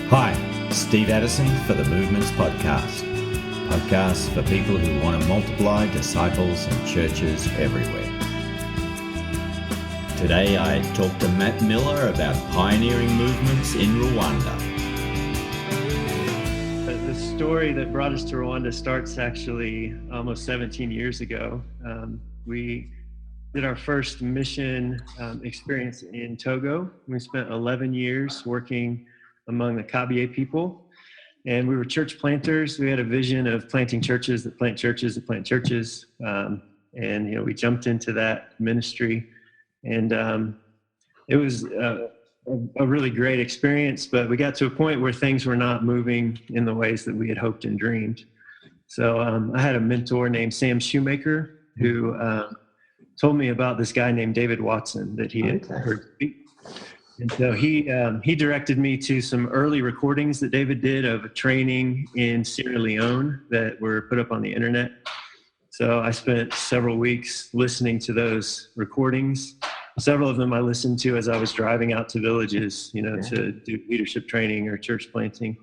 Hi, Steve Addison for the Movements Podcast. Podcasts for people who want to multiply disciples and churches everywhere. Today I talked to Matt Miller about pioneering movements in Rwanda. The story that brought us to Rwanda starts actually almost 17 years ago. We did our first mission experience in Togo. We spent 11 years working among the Kabye people, and we were church planters. We had a vision of planting churches that plant churches that plant churches, and we jumped into that ministry, and it was a really great experience. But we got to a point where things were not moving in the ways that we had hoped and dreamed. So I had a mentor named Sam Shoemaker who told me about this guy named David Watson that he had heard speak. And so he directed me to some early recordings that David did of a training in Sierra Leone that were put up on the internet. So I spent several weeks listening to those recordings. Several of them I listened to as I was driving out to villages, to do leadership training or church planting.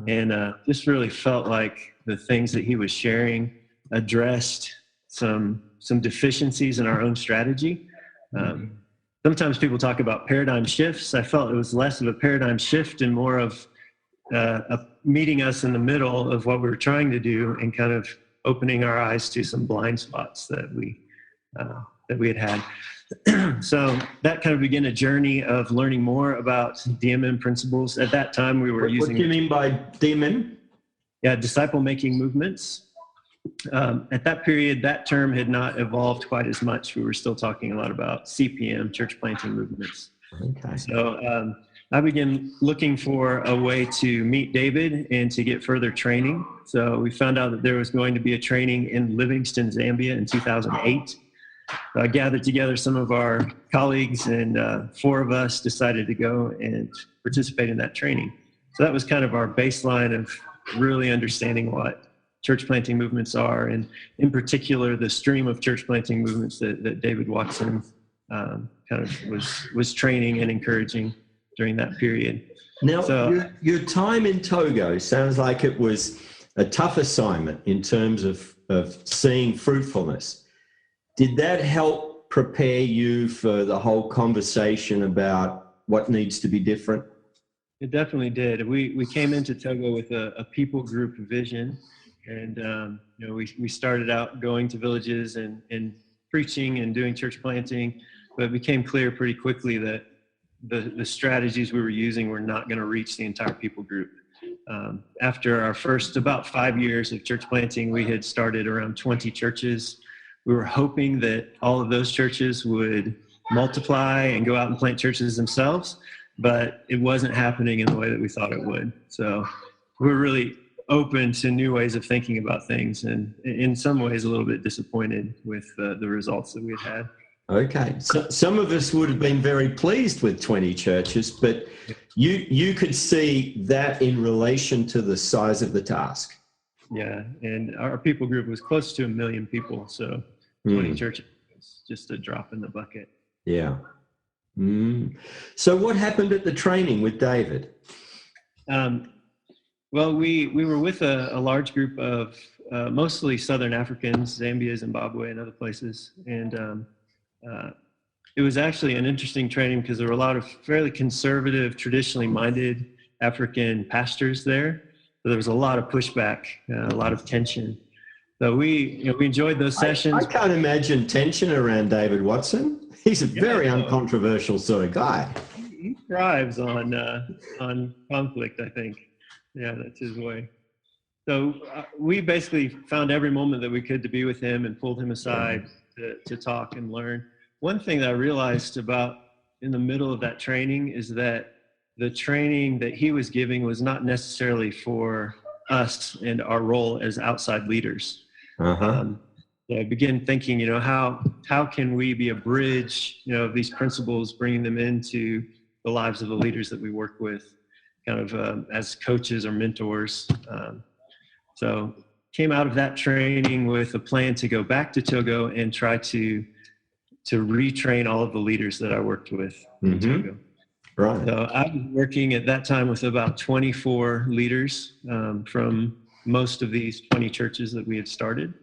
And just really felt like the things that he was sharing addressed some deficiencies in our own strategy. Sometimes people talk about paradigm shifts. I felt it was less of a paradigm shift and more of meeting us in the middle of what we were trying to do and kind of opening our eyes to some blind spots that we had. So that kind of began a journey of learning more about DMM principles. At that time, we were using... What do you mean by DMM? Yeah, disciple-making movements. At that period, that term had not evolved quite as much. We were still talking a lot about CPM, church planting movements. Okay. So I began looking for a way to meet David and to get further training. So we found out that there was going to be a training in Livingston, Zambia in 2008. So I gathered together some of our colleagues, and 4 of us decided to go and participate in that training. So that was kind of our baseline of really understanding what church planting movements are, and in particular the stream of church planting movements that David Watson kind of was training and encouraging during that period. Now, your time in Togo sounds like it was a tough assignment in terms of seeing fruitfulness. Did that help prepare you for the whole conversation about what needs to be different? It definitely did. We came into Togo with a people group vision. And, we started out going to villages and preaching and doing church planting, but it became clear pretty quickly that the strategies we were using were not going to reach the entire people group. After our first about 5 years of church planting, we had started around 20 churches. We were hoping that all of those churches would multiply and go out and plant churches themselves, but it wasn't happening in the way that we thought it would. So we're really open to new ways of thinking about things, and in some ways a little bit disappointed with the results that we had. Okay, so some of us would have been very pleased with 20 churches, but you could see that in relation to the size of the task. Yeah, and our people group was close to 1 million people, so 20 churches was just a drop in the bucket. Yeah. So what happened at the training with David? Well, we were with a large group of mostly Southern Africans, Zambia, Zimbabwe, and other places. And it was actually an interesting training because there were a lot of fairly conservative, traditionally minded African pastors there. So there was a lot of pushback, a lot of tension. So we enjoyed those sessions. I can't imagine tension around David Watson. He's a very uncontroversial sort of guy. He thrives on conflict, I think. Yeah, that's his way. So we basically found every moment that we could to be with him and pulled him aside to talk and learn. One thing that I realized about in the middle of that training is that the training that he was giving was not necessarily for us and our role as outside leaders. I began thinking, how can we be a bridge, of these principles, bringing them into the lives of the leaders that we work with, kind of as coaches or mentors. So came out of that training with a plan to go back to Togo and try to retrain all of the leaders that I worked with in Togo. Right. So I was working at that time with about 24 leaders from most of these 20 churches that we had started.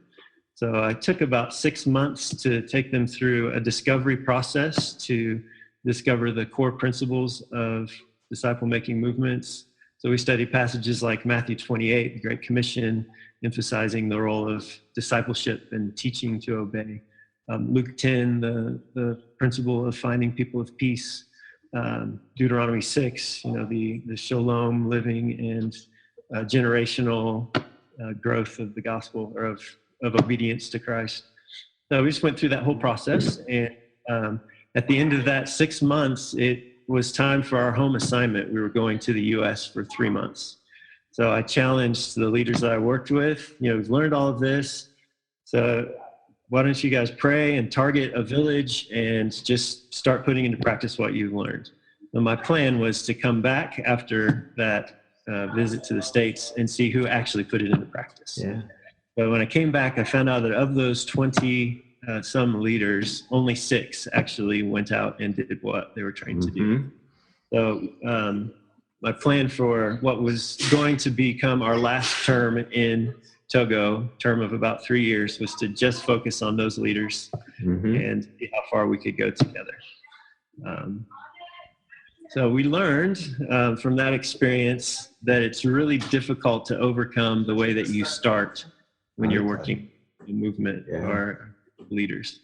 So I took about 6 months to take them through a discovery process to discover the core principles of disciple-making movements. So we studied passages like Matthew 28, the Great Commission, emphasizing the role of discipleship and teaching to obey. Luke 10, the principle of finding people of peace. Deuteronomy 6, the shalom living and generational growth of the gospel, or of obedience to Christ. So we just went through that whole process, and at the end of that 6 months, it was time for our home assignment. We were going to the U.S. for 3 months. So I challenged the leaders that I worked with, we've learned all of this, so why don't you guys pray and target a village and just start putting into practice what you've learned? And my plan was to come back after that visit to the States and see who actually put it into practice. Yeah. But when I came back, I found out that of those 20 some leaders, only 6 actually went out and did what they were trained to do. So my plan for what was going to become our last term in Togo, term of about 3 years, was to just focus on those leaders and see how far we could go together. So we learned from that experience that it's really difficult to overcome the way that you start when you're working in movement or leaders.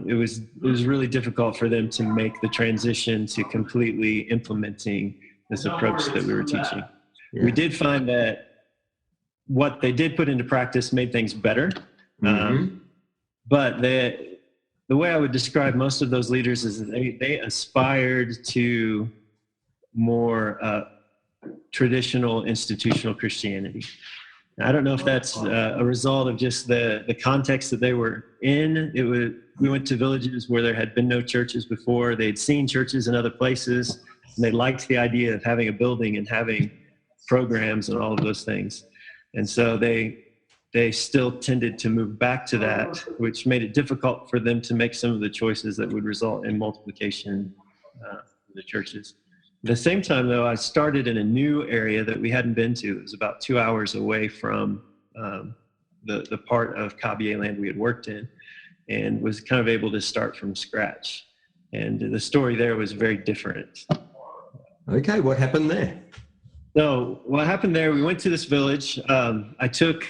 It was really difficult for them to make the transition to completely implementing this approach that we were teaching. We did find that what they did put into practice made things better. But the way I would describe most of those leaders is that they aspired to more traditional institutional Christianity. I don't know if that's a result of just the context that they were in. We went to villages where there had been no churches before. They'd seen churches in other places, and they liked the idea of having a building and having programs and all of those things. And so they still tended to move back to that, which made it difficult for them to make some of the choices that would result in multiplication in the churches. At the same time, though, I started in a new area that we hadn't been to. It was about 2 hours away from the part of Kabylie land we had worked in, and was kind of able to start from scratch. And the story there was very different. Okay, what happened there? So what happened there, we went to this village. I took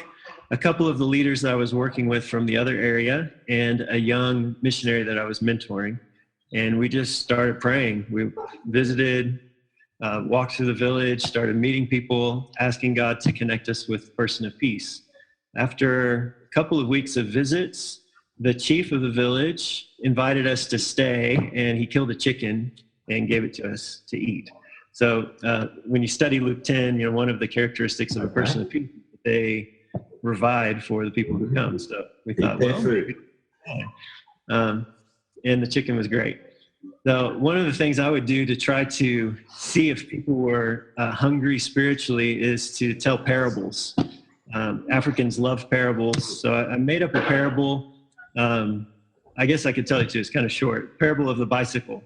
a couple of the leaders that I was working with from the other area and a young missionary that I was mentoring. And we just started praying. We visited, walked through the village, started meeting people, asking God to connect us with a person of peace. After a couple of weeks of visits, the chief of the village invited us to stay, and he killed a chicken and gave it to us to eat. So when you study Luke 10, one of the characteristics of a person of peace, they provide for the people who come. So we thought, and the chicken was great. So one of the things I would do to try to see if people were hungry spiritually is to tell parables. Africans love parables. So I made up a parable. I guess I could tell you too. It's kind of short. Parable of the bicycle.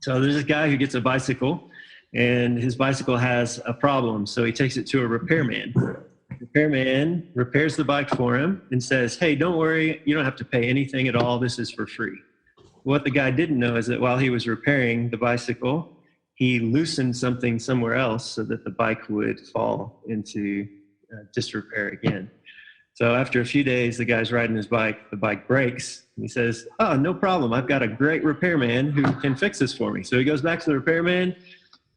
So there's this guy who gets a bicycle, and his bicycle has a problem. So he takes it to a repairman. The repairman repairs the bike for him and says, "Hey, don't worry. You don't have to pay anything at all. This is for free." What the guy didn't know is that while he was repairing the bicycle, he loosened something somewhere else so that the bike would fall into disrepair again. So after a few days, the guy's riding his bike, the bike breaks, and he says, "Oh, no problem. I've got a great repairman who can fix this for me." So he goes back to the repairman,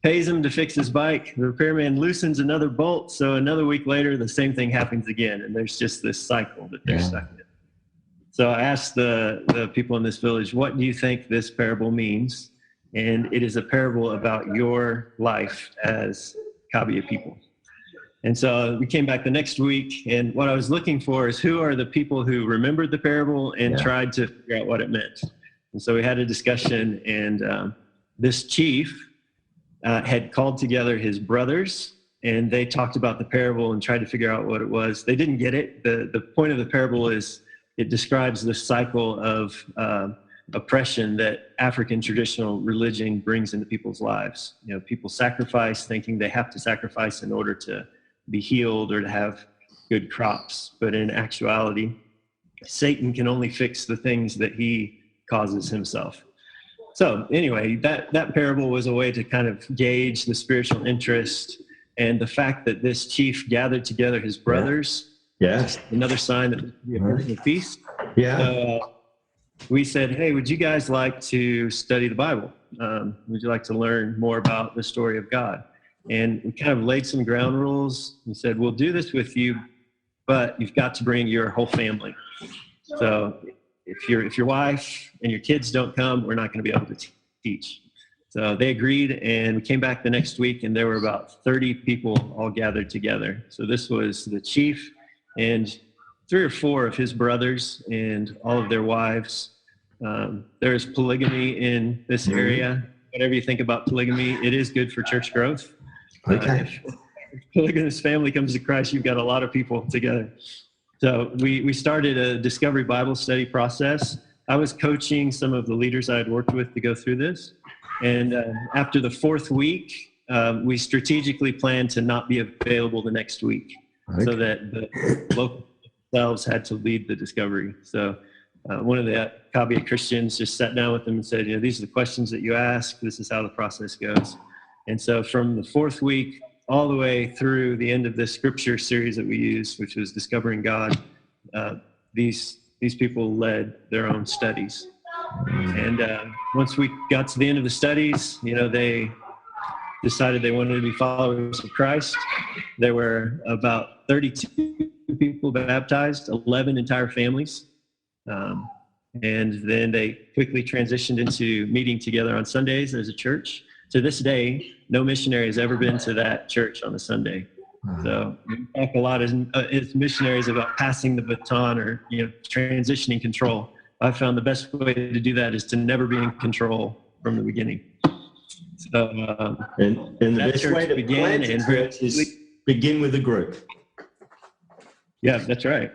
pays him to fix his bike. The repairman loosens another bolt. So another week later, the same thing happens again. And there's just this cycle that they're stuck in. So I asked the people in this village, "What do you think this parable means?" And it is a parable about your life as Kabylie people. And so we came back the next week, and what I was looking for is who are the people who remembered the parable and tried to figure out what it meant. And so we had a discussion, and this chief had called together his brothers, and they talked about the parable and tried to figure out what it was. They didn't get it. The point of the parable is it describes the cycle of oppression that African traditional religion brings into people's lives. You know, people sacrifice thinking they have to sacrifice in order to be healed or to have good crops. But in actuality, Satan can only fix the things that he causes himself. So anyway, that parable was a way to kind of gauge the spiritual interest, and the fact that this chief gathered together his brothers. Yeah. Another sign that it would be a personal feast. Yeah. We said, hey, would you guys like to study the Bible? Would you like to learn more about the story of God? And we kind of laid some ground rules. We said, we'll do this with you, but you've got to bring your whole family. So if your wife and your kids don't come, we're not going to be able to teach. So they agreed, and we came back the next week, and there were about 30 people all gathered together. So this was the chief and 3 or 4 of his brothers and all of their wives. There's polygamy in this area. Whatever you think about polygamy, it is good for church growth. Okay. If polygamous family comes to Christ, you've got a lot of people together. So we started a Discovery Bible study process. I was coaching some of the leaders I had worked with to go through this. And after the 4th week, we strategically planned to not be available the next week, so that the local themselves had to lead the discovery. So one of the Kabia Christians just sat down with them and said, these are the questions that you ask. This is how the process goes. And so from the 4th week all the way through the end of this scripture series that we used, which was Discovering God, these people led their own studies. And once we got to the end of the studies, they decided they wanted to be followers of Christ. There were about 32 people baptized, 11 entire families. And then they quickly transitioned into meeting together on Sundays as a church. To this day, no missionary has ever been to that church on a Sunday. So we talk a lot as missionaries about passing the baton or transitioning control. I found the best way to do that is to never be in control from the beginning. So, and the best way to begin is begin with a group. Yeah, that's right.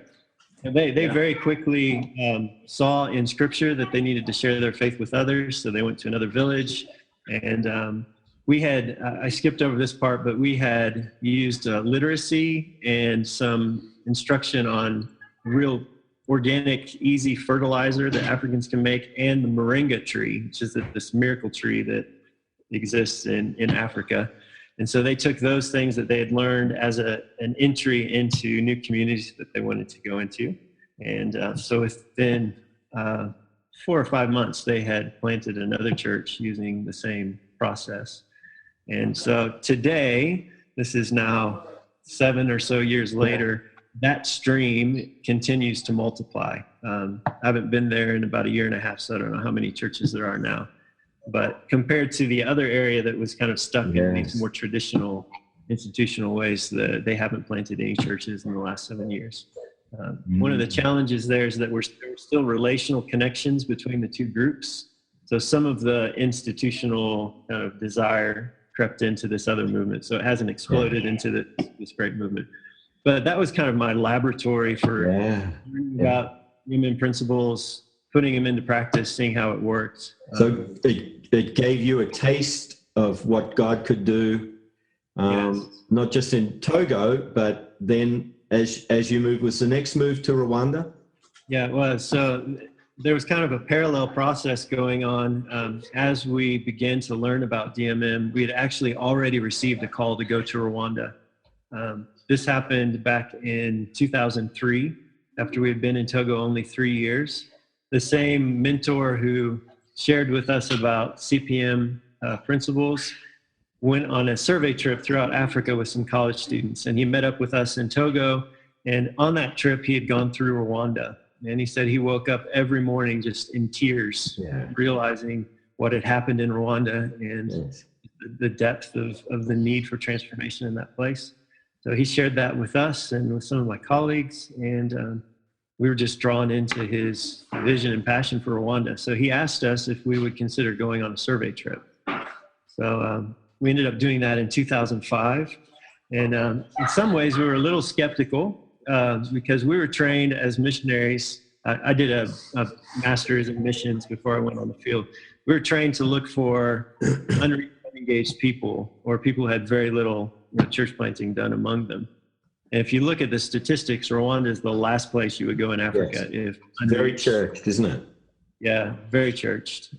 And they very quickly saw in Scripture that they needed to share their faith with others, so they went to another village. And we had, I skipped over this part, but we had used literacy and some instruction on real organic, easy fertilizer that Africans can make, and the moringa tree, which is this miracle tree that exists in Africa. And so they took those things that they had learned as an entry into new communities that they wanted to go into. And so within 4 or 5 months, they had planted another church using the same process. And so today, this is now 7 or so years later, that stream continues to multiply. I haven't been there in about 1.5 years, so I don't know how many churches there are now. But compared to the other area that was kind of stuck in these more traditional institutional ways, they haven't planted any churches in the last 7 years. One of the challenges there is that there are still relational connections between the two groups. So some of the institutional kind of desire crept into this other movement. So it hasn't exploded into this great movement. But that was kind of my laboratory for learning about human principles, putting them into practice, seeing how it worked. So it gave you a taste of what God could do, not just in Togo, but then as you move, was the next move to Rwanda? Yeah, it was. So there was kind of a parallel process going on. As we began to learn about DMM, we had actually already received a call to go to Rwanda. This happened back in 2003, after we had been in Togo only 3 years. The same mentor who shared with us about CPM principles went on a survey trip throughout Africa with some college students, and he met up with us in Togo. And on that trip, he had gone through Rwanda. And he said he woke up every morning just in tears, realizing what had happened in Rwanda and the depth of the need for transformation in that place. So he shared that with us and with some of my colleagues, and we were just drawn into his vision and passion for Rwanda. So he asked us if we would consider going on a survey trip. So we ended up doing that in 2005. And in some ways, we were a little skeptical because we were trained as missionaries I did a master's in missions before I went on the field. We were trained to look for unengaged people or people who had very little church planting done among them. And if you look at the statistics, Rwanda is the last place you would go in Africa. Yes. If very churched, isn't it? Yeah, very churched.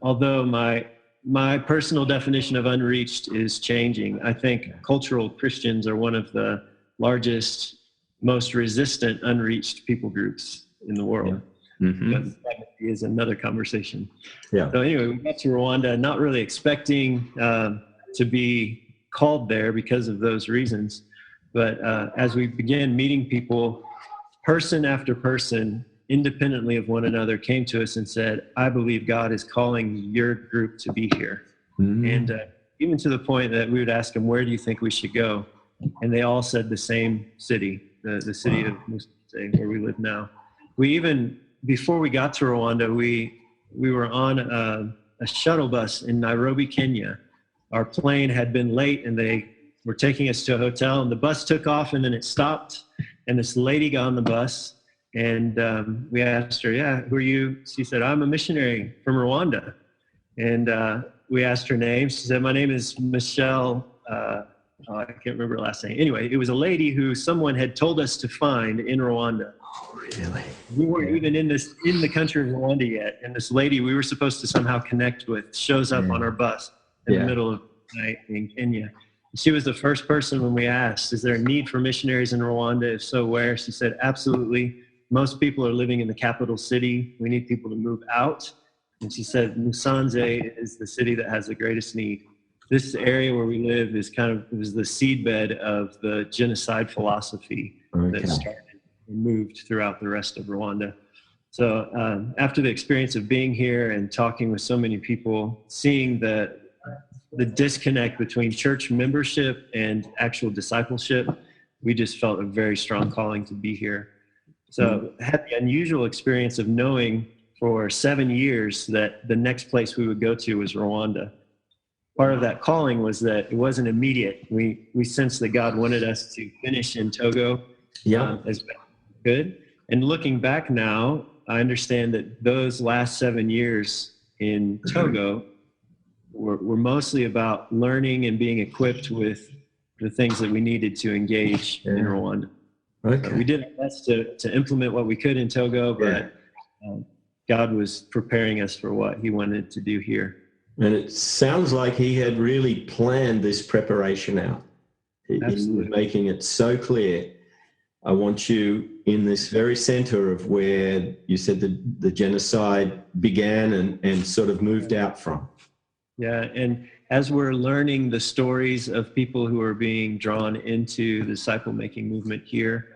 Although my personal definition of unreached is changing. I think cultural Christians are one of the largest, most resistant unreached people groups in the world. Yeah. Mm-hmm. That is another conversation. Yeah. So anyway, we got to Rwanda, not really expecting to be called there because of those reasons. But as we began meeting people, person after person, independently of one another, came to us and said, I believe God is calling your group to be here. Mm-hmm. And even to the point that we would ask them, where do you think we should go? And they all said the same city, the city of Musate, where we live now. We even, before we got to Rwanda, we were on a shuttle bus in Nairobi, Kenya. Our plane had been late and they were taking us to a hotel, and the bus took off and then it stopped. And this lady got on the bus and we asked her, yeah, who are you? She said, I'm a missionary from Rwanda. And we asked her name. She said, my name is Michelle. I can't remember her last name. Anyway, it was a lady who someone had told us to find in Rwanda. Oh, really? We weren't even in the country of Rwanda yet. And this lady we were supposed to somehow connect with shows up on our bus in the middle of the night in Kenya. She was the first person when we asked, is there a need for missionaries in Rwanda? If so, where? She said, absolutely. Most people are living in the capital city. We need people to move out. And she said, Musanze is the city that has the greatest need. This area where we live is was the seedbed of the genocide philosophy that started and moved throughout the rest of Rwanda. So after the experience of being here and talking with so many people, seeing the disconnect between church membership and actual discipleship, we just felt a very strong calling to be here. So I had the unusual experience of knowing for 7 years that the next place we would go to was Rwanda. Part of that calling was that it wasn't immediate. We sensed that God wanted us to finish in Togo as best we could. And looking back now, I understand that those last 7 years in Togo were mostly about learning and being equipped with the things that we needed to engage in Rwanda. Okay. We did our best to implement what we could in Togo, but God was preparing us for what he wanted to do here. And it sounds like he had really planned this preparation out. Absolutely. Making it so clear. I want you in this very center of where you said the genocide began and sort of moved out from. Yeah, and as we're learning the stories of people who are being drawn into the disciple-making movement here,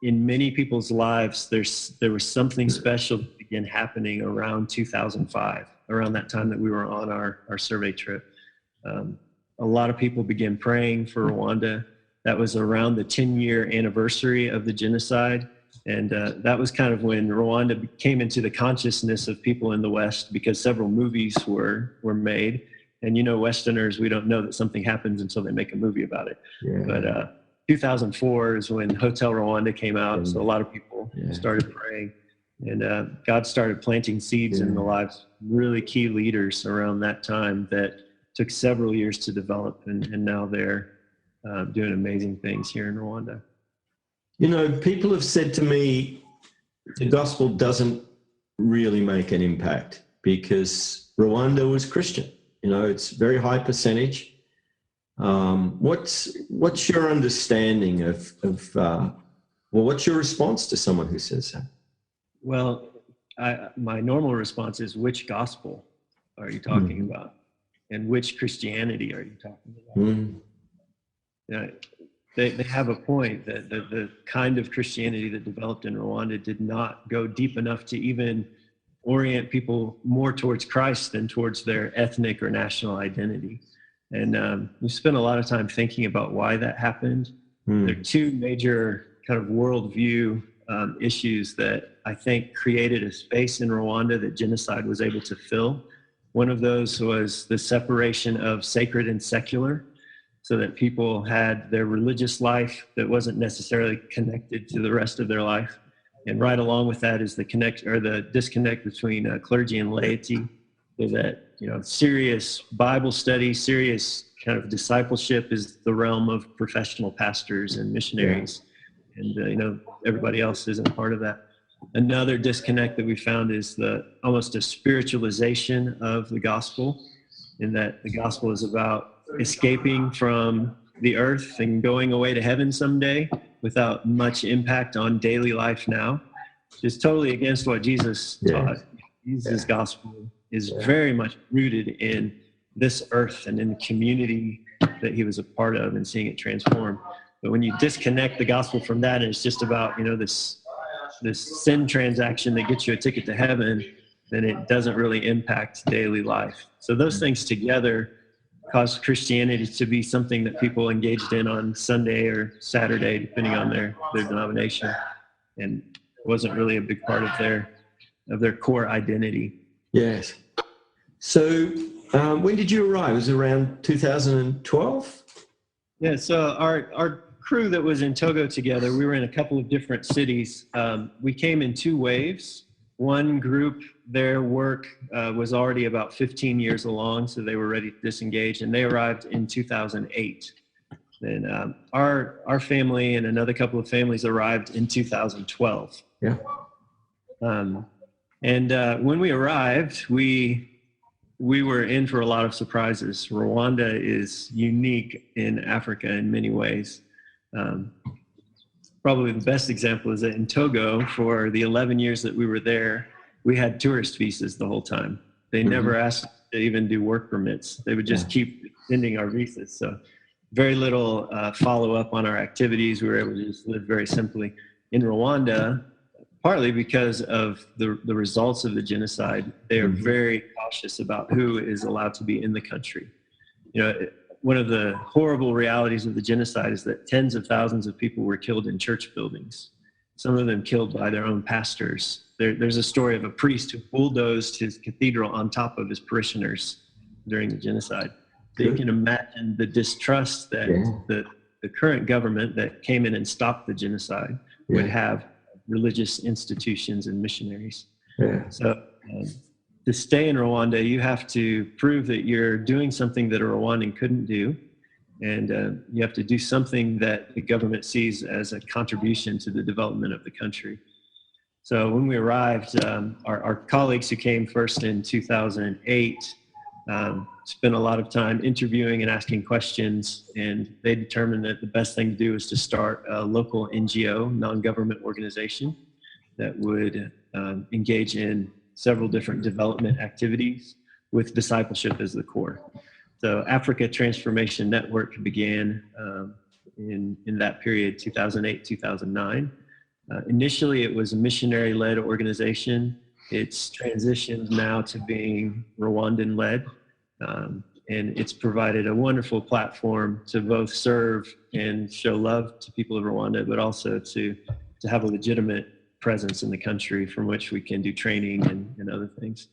in many people's lives, there was something special that began happening around 2005, around that time that we were on our survey trip. A lot of people began praying for Rwanda. That was around the 10-year anniversary of the genocide. And that was kind of when Rwanda came into the consciousness of people in the West, because several movies were made. And Westerners, we don't know that something happens until they make a movie about it. Yeah. But 2004 is when Hotel Rwanda came out. So a lot of people started praying. And God started planting seeds in the lives of really key leaders around that time that took several years to develop. And now they're doing amazing things here in Rwanda. People have said to me, the gospel doesn't really make an impact because Rwanda was Christian. It's very high percentage. What's your understanding of what's your response to someone who says that? Well, my normal response is, which gospel are you talking about? And which Christianity are you talking about? They have a point that the kind of Christianity that developed in Rwanda did not go deep enough to even orient people more towards Christ than towards their ethnic or national identity. And we spent a lot of time thinking about why that happened. There are two major kind of worldview issues that I think created a space in Rwanda that genocide was able to fill. One of those was the separation of sacred and secular, so that people had their religious life that wasn't necessarily connected to the rest of their life. And right along with that is the disconnect between clergy and laity, so that, serious Bible study, serious kind of discipleship is the realm of professional pastors and missionaries. And, everybody else isn't part of that. Another disconnect that we found is almost a spiritualization of the gospel, in that the gospel is about escaping from the earth and going away to heaven someday without much impact on daily life now. It's totally against what Jesus taught. Jesus' gospel is very much rooted in this earth and in the community that he was a part of and seeing it transform. But when you disconnect the gospel from that, and it's just about, this sin transaction that gets you a ticket to heaven, then it doesn't really impact daily life. So those things together caused Christianity to be something that people engaged in on Sunday or Saturday, depending on their denomination, and wasn't really a big part of their core identity. Yes. So when did you arrive? It was around 2012? Yeah, so our crew that was in Togo together, we were in a couple of different cities. We came in 2 waves. One group, their work was already about 15 years along, so they were ready to disengage, and they arrived in 2008. Then our family and another couple of families arrived in 2012. Yeah. And when we arrived, we were in for a lot of surprises. Rwanda is unique in Africa in many ways. Probably the best example is that in Togo, for the 11 years that we were there, we had tourist visas the whole time. They never asked to even do work permits. They would just keep extending our visas. So very little follow-up on our activities. We were able to just live very simply. In Rwanda, partly because of the results of the genocide, they are very cautious about who is allowed to be in the country. One of the horrible realities of the genocide is that tens of thousands of people were killed in church buildings, some of them killed by their own pastors. There's a story of a priest who bulldozed his cathedral on top of his parishioners during the genocide. So you can imagine the distrust that the current government that came in and stopped the genocide would have religious institutions and missionaries. So to stay in Rwanda, you have to prove that you're doing something that a Rwandan couldn't do, and you have to do something that the government sees as a contribution to the development of the country. So when we arrived, our colleagues who came first in 2008 spent a lot of time interviewing and asking questions, and they determined that the best thing to do was to start a local NGO, non-government organization, that would engage in several different development activities with discipleship as the core. So Africa Transformation Network began in that period, 2008, 2009. Initially, it was a missionary-led organization. It's transitioned now to being Rwandan-led, and it's provided a wonderful platform to both serve and show love to people of Rwanda, but also to have a legitimate presence in the country from which we can do training and other things.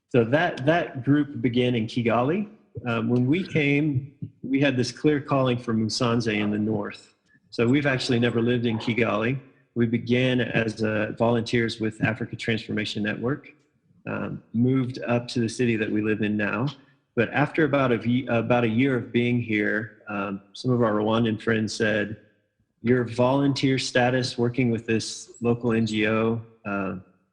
So that group began in Kigali. When we came, we had this clear calling for Musanze in the north. So we've actually never lived in Kigali. We began as volunteers with Africa Transformation Network, moved up to the city that we live in now. But after about a year of being here, some of our Rwandan friends said, your volunteer status working with this local NGO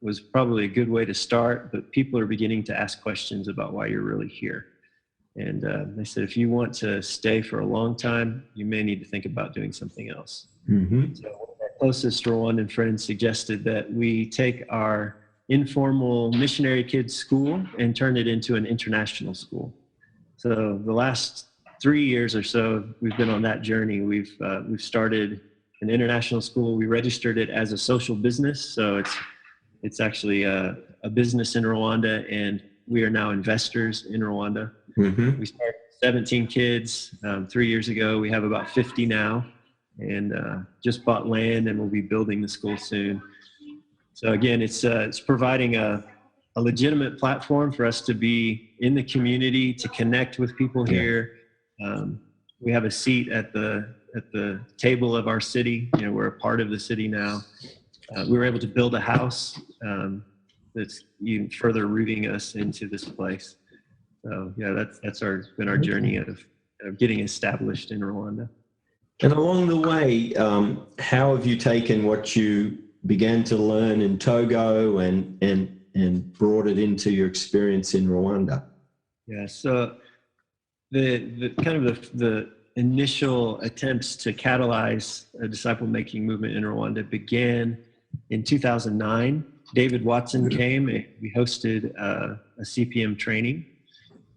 was probably a good way to start, but people are beginning to ask questions about why you're really here. And they said, if you want to stay for a long time, you may need to think about doing something else. So one of our closest Rwandan friends suggested that we take our informal missionary kids school and turn it into an international school. So the last 3 years or so, we've been on that journey. We've started an international school. We registered it as a social business. So it's actually a business in Rwanda, and we are now investors in Rwanda. We started 17 kids 3 years ago. We have about 50 now, and just bought land, and we'll be building the school soon. So again, it's providing a legitimate platform for us to be in the community, to connect with people here. We have a seat at the the table of our city. You know, we're a part of the city now. We were able to build a house that's even further rooting us into this place. So yeah, that's been our journey of getting established in Rwanda. And along the way, how have you taken what you began to learn in Togo and brought it into your experience in Rwanda? Yeah, so the kind of the initial attempts to catalyze a disciple-making movement in Rwanda began in 2009. David Watson came. We hosted a CPM training.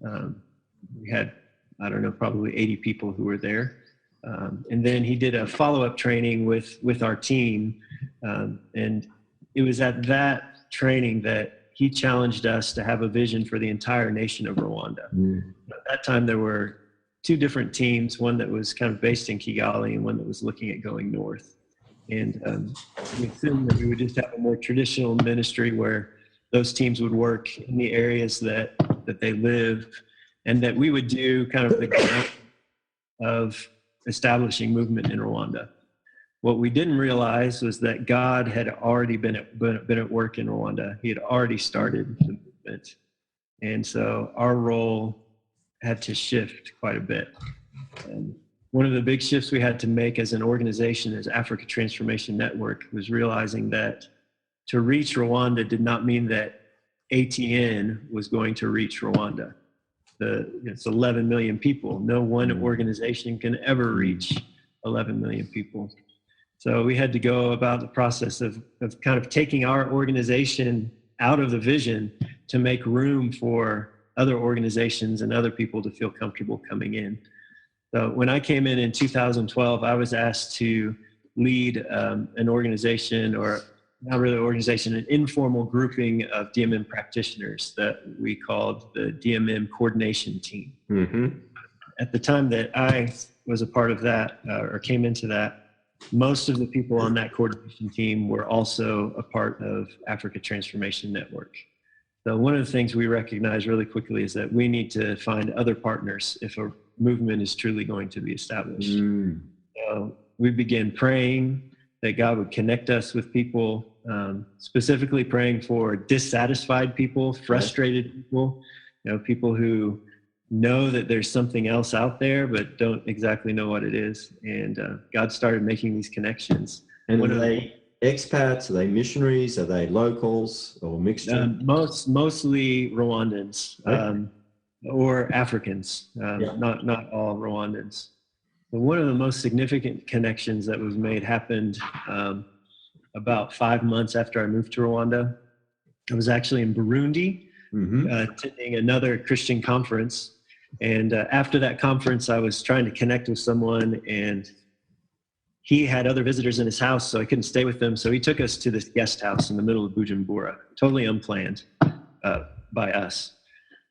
We had, I don't know, probably 80 people who were there. And then he did a follow-up training with our team. And it was at that training that he challenged us to have a vision for the entire nation of Rwanda. At that time, there were two different teams, one that was kind of based in Kigali and one that was looking at going north. And we assumed that we would just have a more traditional ministry where those teams would work in the areas that they live, and that we would do kind of the ground of establishing movement in Rwanda. What we didn't realize was that God had already been at work in Rwanda. He had already started the movement. And so our role had to shift quite a bit. And one of the big shifts we had to make as an organization, as Africa Transformation Network, was realizing that to reach Rwanda did not mean that ATN was going to reach Rwanda. It's 11 million people. No one organization can ever reach 11 million people. So we had to go about the process of kind of taking our organization out of the vision to make room for other organizations and other people to feel comfortable coming in. So when I came in 2012, I was asked to lead an organization, or not really an organization, an informal grouping of DMM practitioners that we called the DMM coordination team. Mm-hmm. At the time that I was a part of that, or came into that, most of the people on that coordination team were also a part of Africa Transformation Network. So one of the things we recognize really quickly is that we need to find other partners if a movement is truly going to be established. So we began praying that God would connect us with people, specifically praying for dissatisfied people, frustrated people, people who know that there's something else out there but don't exactly know what it is. And God started making these connections. And are they expats? Are they missionaries? Are they locals, or mixture? Mostly Rwandans. Okay. Or Africans, not all Rwandans. But one of the most significant connections that was made happened about 5 months after I moved to Rwanda. I was actually in Burundi, attending another Christian conference. And after that conference, I was trying to connect with someone, and he had other visitors in his house, so I couldn't stay with them. So he took us to this guest house in the middle of Bujumbura, totally unplanned by us.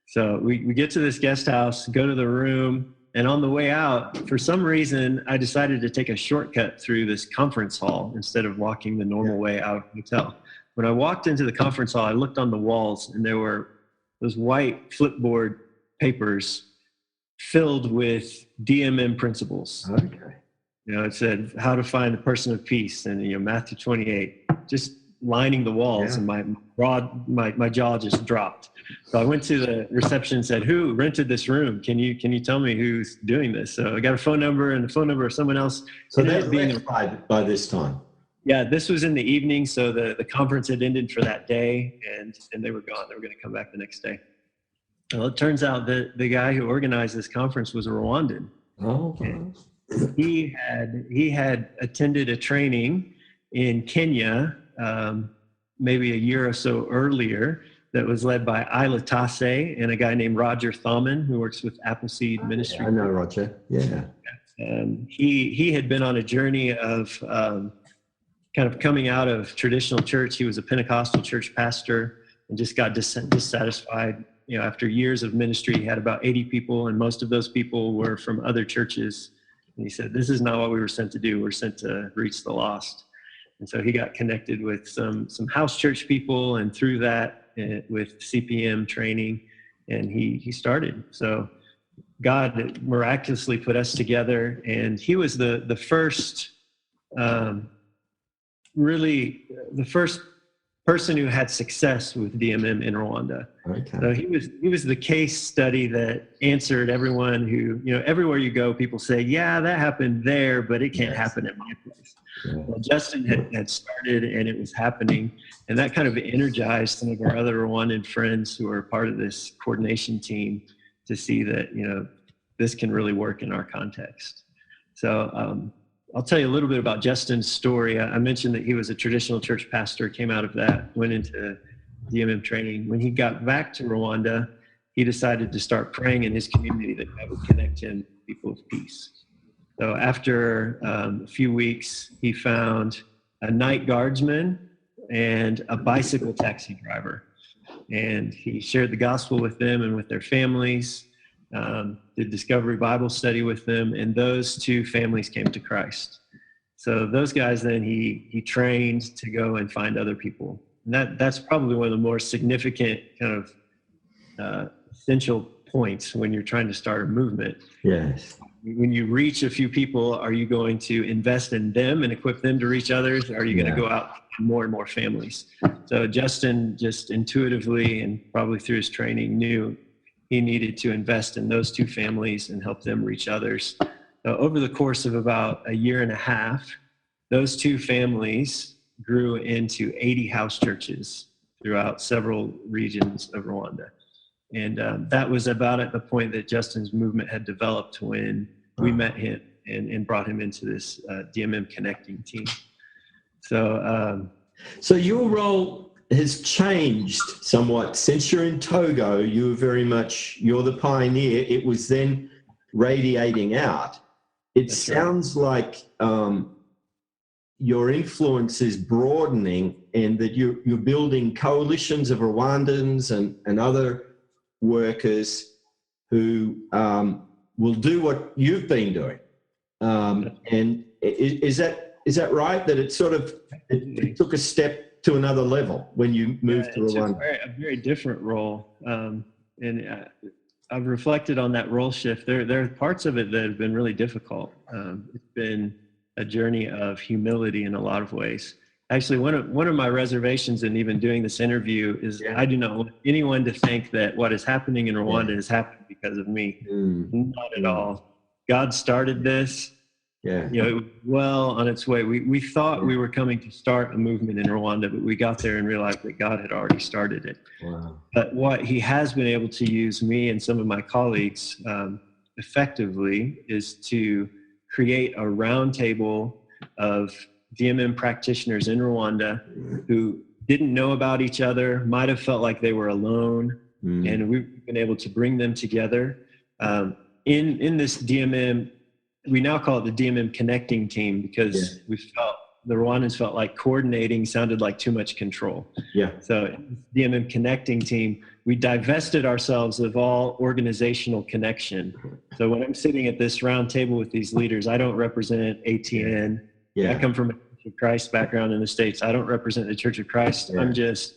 So we get to this guest house, go to the room, and on the way out, for some reason, I decided to take a shortcut through this conference hall instead of walking the normal way out of the hotel. When I walked into the conference hall, I looked on the walls, and there were those white flipboard papers filled with DMM principles. Okay. It said how to find the person of peace, and Matthew 28, just lining the walls, and my jaw just dropped. So I went to the reception and said, "Who rented this room? Can you tell me who's doing this?" So I got a phone number and the phone number of someone else. So they left by this time. Yeah, this was in the evening, so the conference had ended for that day, and they were gone. They were going to come back the next day. Well, it turns out that the guy who organized this conference was a Rwandan. Oh. And he had attended a training in Kenya maybe a year or so earlier that was led by Isla Tasse and a guy named Roger Thaumann, who works with Appleseed Ministry. I know Roger, yeah. He had been on a journey of kind of coming out of traditional church. He was a Pentecostal church pastor and just got dissatisfied. After years of ministry, he had about 80 people, and most of those people were from other churches. And he said, "This is not what we were sent to do. We're sent to reach the lost." And so he got connected with some house church people, and through that with CPM training, and he started. So God miraculously put us together, and he was the first, really the first person who had success with DMM in Rwanda. Okay. So he was the case study that answered everyone who, everywhere you go, people say, yeah, that happened there, but it can't happen at my place. Yeah. Well, Justin had started, and it was happening, and that kind of energized some of our other Rwandan friends who are part of this coordination team to see that, this can really work in our context. So I'll tell you a little bit about Justin's story. I mentioned that he was a traditional church pastor, came out of that, went into DMM training. When he got back to Rwanda, he decided to start praying in his community that God would connect him to people of peace. So after a few weeks, he found a night guardsman and a bicycle taxi driver. And he shared the gospel with them and with their families, did Discovery Bible study with them, and those two families came to Christ. So those guys, then he trained to go and find other people. And that's probably one of the more significant kind of essential points when you're trying to start a movement. Yes. When you reach a few people, are you going to invest in them and equip them to reach others? Or are you going to go out to more and more families? So Justin just intuitively and probably through his training knew he needed to invest in those two families and help them reach others. So over the course of about a year and a half, those two families grew into 80 house churches throughout several regions of Rwanda. And that was about at the point that Justin's movement had developed when we met him and brought him into this DMM connecting team. So your role has changed somewhat since you're in Togo. You're the pioneer. It was then radiating out. It sounds like your influence is broadening, and that you're building coalitions of Rwandans and other workers who will do what you've been doing. And is that right? That it sort of it took a step to another level when you moved to Rwanda? A very different role. And I've reflected on that role shift. There are parts of it that have been really difficult. It's been a journey of humility in a lot of ways. Actually, one of my reservations in even doing this interview is I do not want anyone to think that what is happening in Rwanda is happening because of me. Not at all. God started this. It was well on its way. We thought we were coming to start a movement in Rwanda, but we got there and realized that God had already started it. Wow. But what he has been able to use me and some of my colleagues effectively is to create a roundtable of DMM practitioners in Rwanda who didn't know about each other, might have felt like they were alone, and we've been able to bring them together. In this DMM, we now call it the DMM connecting team because the Rwandans felt like coordinating sounded like too much control. So DMM connecting team, we divested ourselves of all organizational connection. So when I'm sitting at this round table with these leaders, I don't represent ATN. I come from a Church of Christ background in the States. I don't represent the Church of Christ. I'm just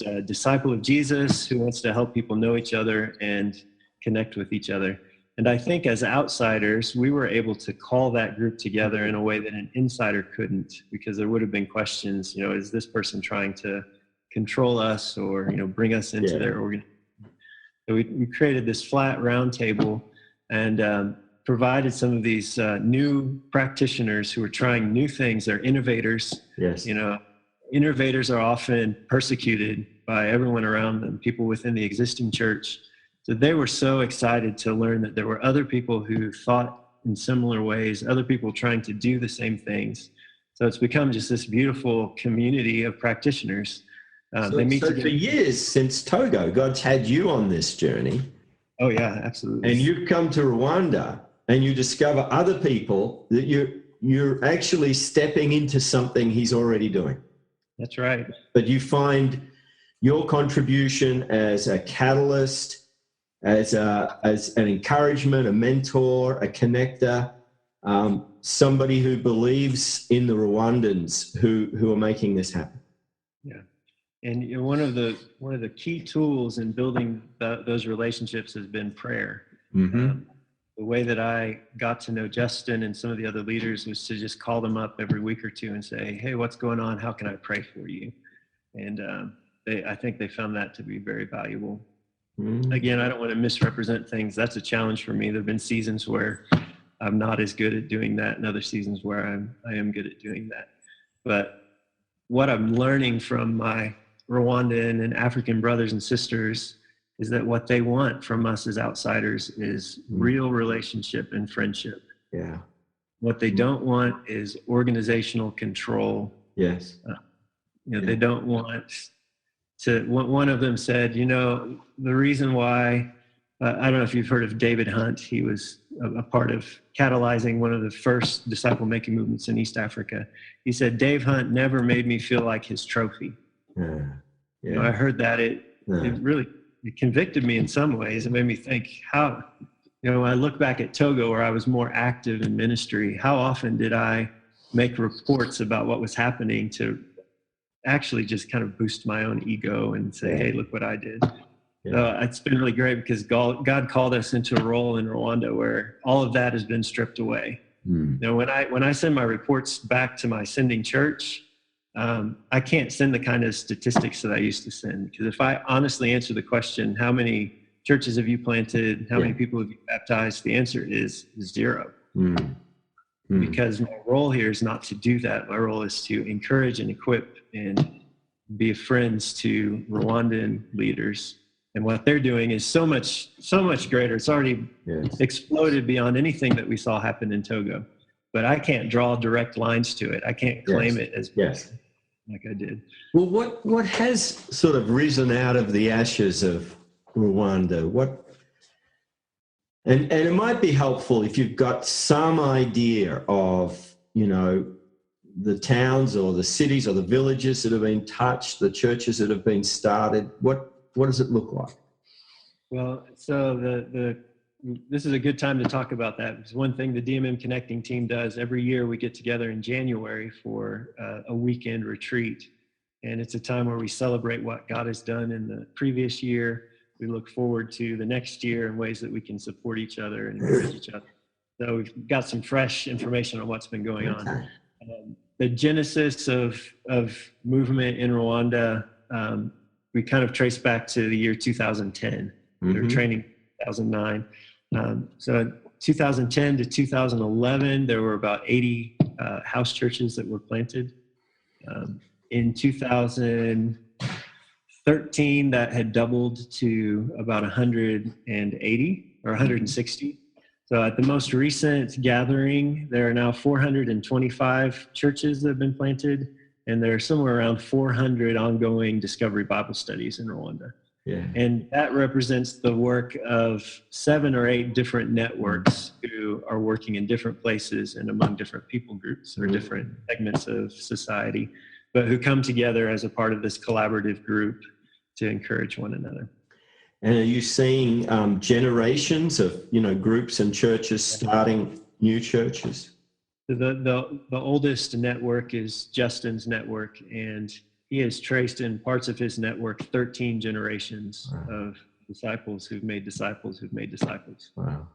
a disciple of Jesus who wants to help people know each other and connect with each other. And I think as outsiders, we were able to call that group together in a way that an insider couldn't, because there would have been questions, is this person trying to control us or, bring us into their organization? So we created this flat round table and provided some of these new practitioners who are trying new things. They're innovators. Innovators are often persecuted by everyone around them, people within the existing church. So they were so excited to learn that there were other people who thought in similar ways, other people trying to do the same things. So it's become just this beautiful community of practitioners. So for years since Togo, God's had you on this journey. Oh yeah, absolutely. And you've come to Rwanda and you discover other people that you're actually stepping into something he's already doing. That's right. But you find your contribution as a catalyst, as an encouragement, a mentor, a connector, somebody who believes in the Rwandans who are making this happen. Yeah, and one of the key tools in building those relationships has been prayer. Mm-hmm. The way that I got to know Justin and some of the other leaders was to just call them up every week or two and say, hey, what's going on? How can I pray for you? And I think they found that to be very valuable. Again, I don't want to misrepresent things. That's a challenge for me. There have been seasons where I'm not as good at doing that, and other seasons where I am good at doing that. But what I'm learning from my Rwandan and African brothers and sisters is that what they want from us as outsiders is real relationship and friendship. Yeah. What they don't want is organizational control. Yes. They don't want to. One of them said, the reason why, I don't know if you've heard of David Hunt. He was a part of catalyzing one of the first disciple-making movements in East Africa. He said, Dave Hunt never made me feel like his trophy. Yeah. I heard that. It really convicted me in some ways. It made me think how, when I look back at Togo, where I was more active in ministry, how often did I make reports about what was happening to actually just kind of boost my own ego and say, hey, look what I did. So it's been really great because God called us into a role in Rwanda where all of that has been stripped away. When I send my reports back to my sending church, I can't send the kind of statistics that I used to send, because if I honestly answer the question, how many churches have you planted? How many people have you baptized? The answer is 0. Because my role here is not to do that. My role is to encourage and equip and be friends to Rwandan leaders. And what they're doing is so much greater. It's already exploded beyond anything that we saw happen in Togo. But I can't draw direct lines to it. I can't claim it as like I did. Well, what has sort of risen out of the ashes of Rwanda? And it might be helpful if you've got some idea of, the towns or the cities or the villages that have been touched, the churches that have been started. What does it look like? Well, so this is a good time to talk about that, because one thing the DMM Connecting team does every year, we get together in January for a weekend retreat. And it's a time where we celebrate what God has done in the previous year. We look forward to the next year in ways that we can support each other and encourage each other. So we've got some fresh information on what's been going on. The genesis of movement in Rwanda, we kind of trace back to the year 2010. We were training in 2009. So 2010 to 2011, there were about 80 house churches that were planted. In 2013, that had doubled to about 180 or 160. So at the most recent gathering, there are now 425 churches that have been planted, and there are somewhere around 400 ongoing Discovery Bible studies in Rwanda. And that represents the work of 7 or 8 different networks who are working in different places and among different people groups or different segments of society, but who come together as a part of this collaborative group to encourage one another. And are you seeing generations of, groups and churches starting new churches? The oldest network is Justin's network, and he has traced in parts of his network 13 generations of disciples who've made disciples who've made disciples. Wow.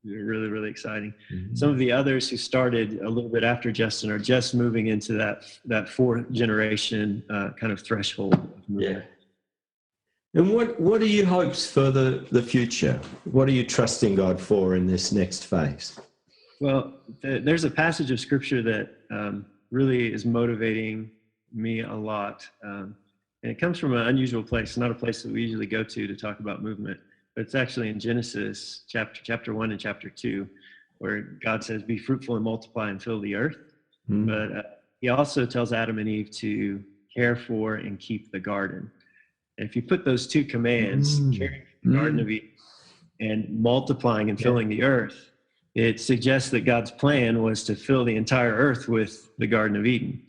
They're really, really exciting. Some of the others who started a little bit after Justin are just moving into that 4th generation kind of threshold of movement. And what are your hopes for the future? What are you trusting God for in this next phase? Well, there's a passage of scripture that really is motivating me a lot. And it comes from an unusual place, not a place that we usually go to talk about movement, but it's actually in Genesis chapter 1 and chapter 2, where God says, be fruitful and multiply and fill the earth. But he also tells Adam and Eve to care for and keep the garden. And if you put those 2 commands, caring for the Garden of Eden and multiplying and filling the earth, it suggests that God's plan was to fill the entire earth with the Garden of Eden.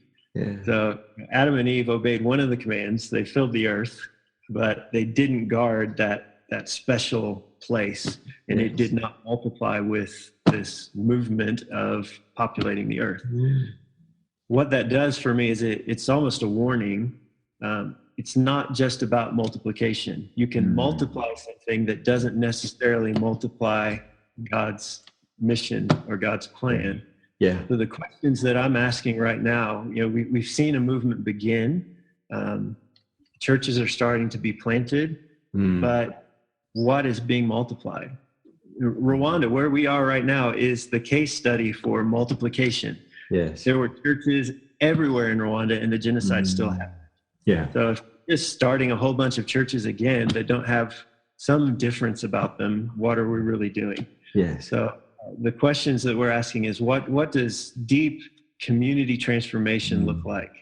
So Adam and Eve obeyed one of the commands. They filled the earth, but they didn't guard that special place, and it did not multiply with this movement of populating the earth. What that does for me is it's almost a warning. it's not just about multiplication. You can multiply something that doesn't necessarily multiply God's mission or God's plan. Yeah. So the questions that I'm asking right now, we've seen a movement begin. Churches are starting to be planted, but what is being multiplied? Rwanda, where we are right now, is the case study for multiplication. Yes. There were churches everywhere in Rwanda, and the genocide still happened. Yeah. So if just starting a whole bunch of churches again that don't have some difference about them, what are we really doing? Yes. So the questions that we're asking is, what does deep community transformation look like?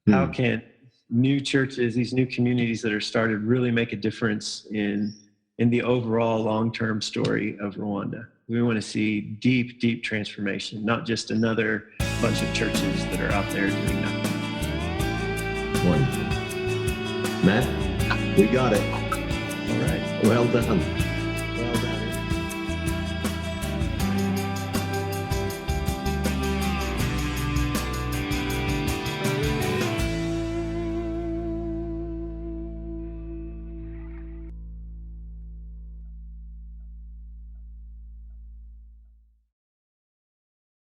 How can new churches, these new communities that are started, really make a difference in the overall long-term story of Rwanda? We want to see deep, deep transformation, not just another bunch of churches that are out there doing nothing. Wonderful. Matt, we got it. All right. Well done.